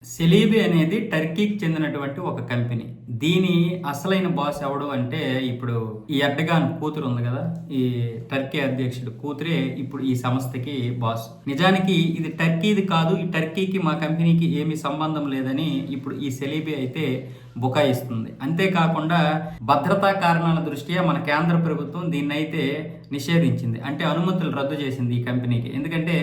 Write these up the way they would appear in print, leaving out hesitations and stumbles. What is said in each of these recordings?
సెలీబీ అనేది టర్కీకి చెందినటువంటి ఒక కంపెనీ. దీని అసలైన బాస్ ఎవడు అంటే ఇప్పుడు ఈ ఎర్డగాన్ కూతురు ఉంది కదా, ఈ టర్కీ అధ్యక్షుడు కూతురే ఇప్పుడు ఈ సంస్థకి బాస్. నిజానికి ఇది టర్కీది కాదు, ఈ టర్కీకి మా కంపెనీకి ఏమీ సంబంధం లేదని ఇప్పుడు ఈ సెలీబీ అయితే బుకాయిస్తుంది. అంతేకాకుండా భద్రతా కారణాల దృష్ట్యా మన కేంద్ర ప్రభుత్వం దీన్నైతే నిషేధించింది, అంటే అనుమతులు రద్దు చేసింది ఈ కంపెనీకి. ఎందుకంటే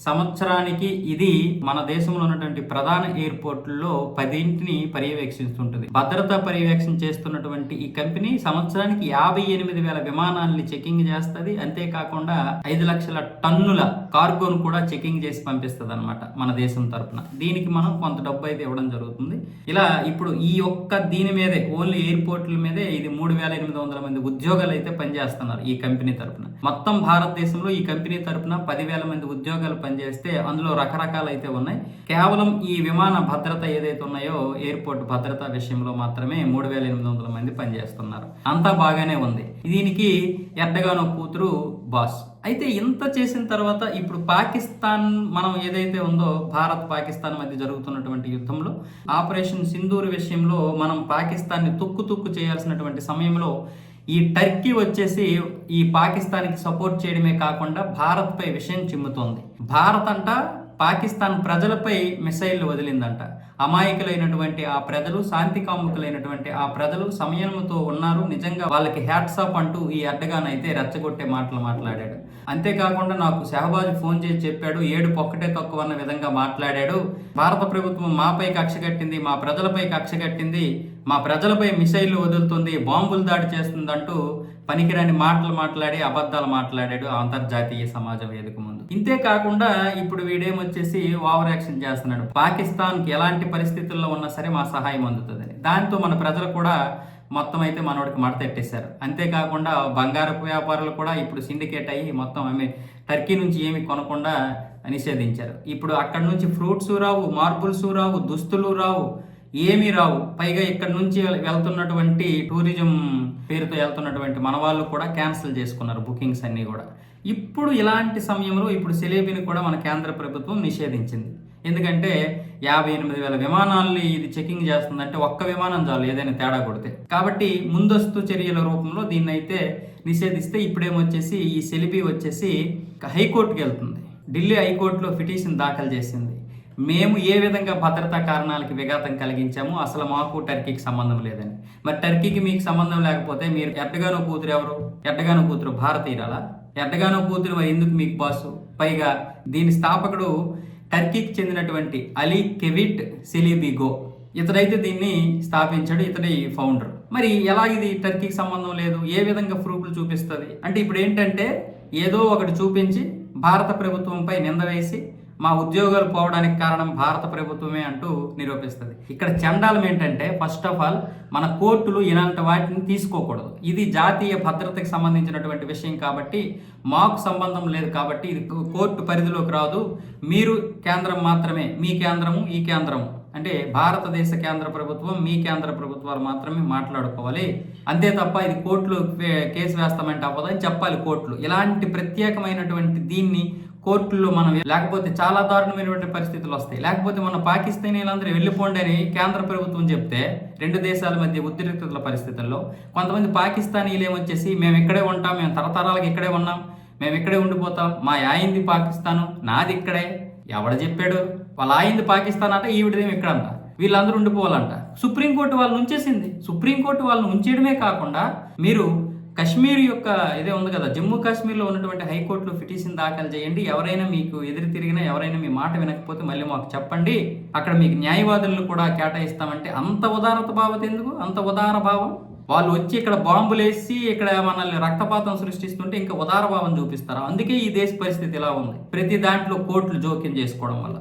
సంవత్సరానికి ఇది మన దేశంలో ఉన్నటువంటి ప్రధాన ఎయిర్పోర్టుల్లో 10ంటిని పర్యవేక్షిస్తుంటుంది. భద్రతా పర్యవేక్షణ చేస్తున్నటువంటి ఈ కంపెనీ సంవత్సరానికి 58,000 విమానాలని చెకింగ్ చేస్తుంది. అంతేకాకుండా 5 లక్షల టన్నుల కార్గోను కూడా చెకింగ్ చేసి పంపిస్తుంది అనమాట మన దేశం తరఫున. దీనికి మనం కొంత డబ్బు అయితే ఇవ్వడం జరుగుతుంది. ఇలా ఇప్పుడు ఈ దీని మీదే ఓన్లీ ఎయిర్పోర్ట్ల మీదే ఇది 3,800 మంది ఉద్యోగాలు అయితే పనిచేస్తున్నారు ఈ కంపెనీ తరఫున. మొత్తం భారతదేశంలో ఈ కంపెనీ తరఫున 10,000 మంది ఉద్యోగాలు పనిచేస్తే అందులో రకరకాలు అయితే ఉన్నాయి. కేవలం ఈ విమాన భద్రత ఏదైతే ఉన్నాయో ఎయిర్పోర్ట్ భద్రత విషయంలో మాత్రమే 3,800 మంది పనిచేస్తున్నారు. అంతా బాగానే ఉంది. దీనికి ఎర్డగాన్ కూతురు బాస్. అయితే ఇంత చేసిన తర్వాత ఇప్పుడు పాకిస్తాన్ మనం ఏదైతే ఉందో భారత్ పాకిస్తాన్ మధ్య జరుగుతున్నటువంటి యుద్ధంలో ఆపరేషన్ సింధూర్ విషయంలో మనం పాకిస్తాన్ని తుక్కు చేయాల్సినటువంటి సమయంలో ఈ టర్కీ వచ్చేసి ఈ పాకిస్తాన్కి సపోర్ట్ చేయడమే కాకుండా భారత్పై విషయం చిమ్ముతోంది. భారత్ అంట పాకిస్తాన్ ప్రజలపై మిసైళ్లు వదిలిందంట. అమాయకులైనటువంటి ఆ ప్రజలు, శాంతి కాముకులైనటువంటి ఆ ప్రజలు సంయమనంతో ఉన్నారు. నిజంగా వాళ్ళకి హ్యాట్స్ ఆఫ్ అంటూ ఈ ఎర్డగాన్ అయితే రెచ్చగొట్టే మాటలు మాట్లాడాడు. అంతేకాకుండా నాకు షహబాజ్ ఫోన్ చేసి చెప్పాడు, ఏడుపు ఒక్కటే తక్కువ అన్న విధంగా మాట్లాడాడు. భారత ప్రభుత్వం మాపై కక్ష కట్టింది, మా ప్రజలపై కక్ష కట్టింది, మా ప్రజలపై మిసైళ్లు వదులుతుంది, బాంబులు దాడి చేస్తుందంటూ పనికిరాని మాటలు మాట్లాడి అబద్ధాలు మాట్లాడాడు అంతర్జాతీయ సమాజ వేదిక ముందు. ఇంతేకాకుండా ఇప్పుడు వీడేమొచ్చేసి ఓవర్ యాక్షన్ చేస్తున్నాడు. పాకిస్తాన్కి ఎలాంటి పరిస్థితుల్లో ఉన్నా సరే మా సహాయం అందుతుందని. దాంతో మన ప్రజలు కూడా మొత్తం అయితే మనోడికి మడతెట్టేశారు. అంతేకాకుండా బంగారపు వ్యాపారులు కూడా ఇప్పుడు సిండికేట్ అయ్యి మొత్తం టర్కీ నుంచి ఏమి కొనకుండా నిషేధించారు. ఇప్పుడు అక్కడ నుంచి ఫ్రూట్స్ రావు, మార్బుల్స్ రావు, దుస్తులు రావు, ఏమీ రావు. పైగా ఇక్కడ నుంచి వెళ్తున్నటువంటి టూరిజం పేరుతో వెళ్తున్నటువంటి మన వాళ్ళు కూడా క్యాన్సిల్ చేసుకున్నారు బుకింగ్స్ అన్నీ కూడా. ఇప్పుడు ఇలాంటి సమయంలో ఇప్పుడు సెలీబీని కూడా మన కేంద్ర ప్రభుత్వం నిషేధించింది. ఎందుకంటే 58,000 విమానాల్ని ఇది చెకింగ్ చేస్తుందంటే ఒక్క విమానం చాలు ఏదైనా తేడా కొడితే. కాబట్టి ముందస్తు చర్యల రూపంలో దీన్ని అయితే నిషేధిస్తే ఇప్పుడేమొచ్చేసి ఈ సెలీబీ వచ్చేసి హైకోర్టుకి వెళ్తుంది. ఢిల్లీ హైకోర్టులో పిటిషన్ దాఖలు చేసింది. మేము ఏ విధంగా భద్రతా కారణాలకి విఘాతం కలిగించాము, అసలు మాకు టర్కీకి సంబంధం లేదని. మరి టర్కీకి మీకు సంబంధం లేకపోతే మీరు ఎర్డగాన్ కూతురు ఎవరు? ఎర్డగాన్ కూతురు భారతీయురాలా? ఎర్డగాన్ కూతురు మరి ఎందుకు మీకు బాసు? పైగా దీని స్థాపకుడు టర్కీకి చెందినటువంటి అలీ కెవిట్ సెలీబీగో. ఇతడైతే దీన్ని స్థాపించాడు, ఇతడి ఫౌండర్. మరి ఎలా ఇది టర్కీకి సంబంధం లేదు, ఏ విధంగా ప్రూఫ్లు చూపిస్తుంది అంటే ఇప్పుడు ఏంటంటే ఏదో ఒకటి చూపించి భారత ప్రభుత్వంపై నింద వేసి మా ఉద్యోగాలు పోవడానికి కారణం భారత ప్రభుత్వమే అంటూ నిరూపిస్తుంది. ఇక్కడ చండాలం ఏంటంటే ఫస్ట్ ఆఫ్ ఆల్ మన కోర్టులు ఇలాంటి వాటిని తీసుకోకూడదు. ఇది జాతీయ భద్రతకు సంబంధించినటువంటి విషయం కాబట్టి మాకు సంబంధం లేదు, కాబట్టి ఇది కోర్టు పరిధిలోకి రాదు. మీరు కేంద్రం మాత్రమే, మీ కేంద్రము ఈ కేంద్రము అంటే భారతదేశ కేంద్ర ప్రభుత్వం, మీ కేంద్ర ప్రభుత్వాలు మాత్రమే మాట్లాడుకోవాలి. అంతే తప్ప ఇది కోర్టులో కేసు వేస్తామంటే అవ్వదని చెప్పాలి కోర్టులు. ఇలాంటి ప్రత్యేకమైనటువంటి దీన్ని కోర్టుల్లో మనం లేకపోతే చాలా దారుణమైనటువంటి పరిస్థితులు వస్తాయి. లేకపోతే మన పాకిస్తానీలందరూ వెళ్ళిపోండి అని కేంద్ర ప్రభుత్వం చెప్తే రెండు దేశాల మధ్య ఉద్రిక్తతల పరిస్థితుల్లో కొంతమంది పాకిస్తానీలు ఏమొచ్చేసి మేము ఇక్కడే ఉంటాం, మేము తరతరాలకు ఇక్కడే ఉన్నాం, మేము ఇక్కడే ఉండిపోతాం, మా ఆయింది పాకిస్తాను, నాది ఇక్కడే. ఎవడ చెప్పాడు? వాళ్ళ ఆయింది పాకిస్తాన్ అంట, ఈవిడదేమి ఇక్కడంట, వీళ్ళందరూ ఉండిపోవాలంట. సుప్రీంకోర్టు వాళ్ళని ఉంచేసింది. సుప్రీంకోర్టు వాళ్ళని ఉంచేయడమే కాకుండా మీరు కశ్మీర్ యొక్క ఇదే ఉంది కదా, జమ్మూ కాశ్మీర్లో ఉన్నటువంటి హైకోర్టులో పిటిషన్ దాఖలు చేయండి. ఎవరైనా మీకు ఎదురు తిరిగినా, ఎవరైనా మీ మాట వినకపోతే మళ్ళీ మాకు చెప్పండి, అక్కడ మీకు న్యాయవాదులను కూడా కేటాయిస్తామంటే అంత ఉదారత భావత ఎందుకు? అంత ఉదార భావం. వాళ్ళు వచ్చి ఇక్కడ బాంబులు వేసి ఇక్కడ మనల్ని రక్తపాతం సృష్టిస్తుంటే ఇంకా ఉదార భావం చూపిస్తారు. అందుకే ఈ దేశ పరిస్థితి ఇలా ఉంది, ప్రతి దాంట్లో కోర్టులు జోక్యం చేసుకోవడం వల్ల.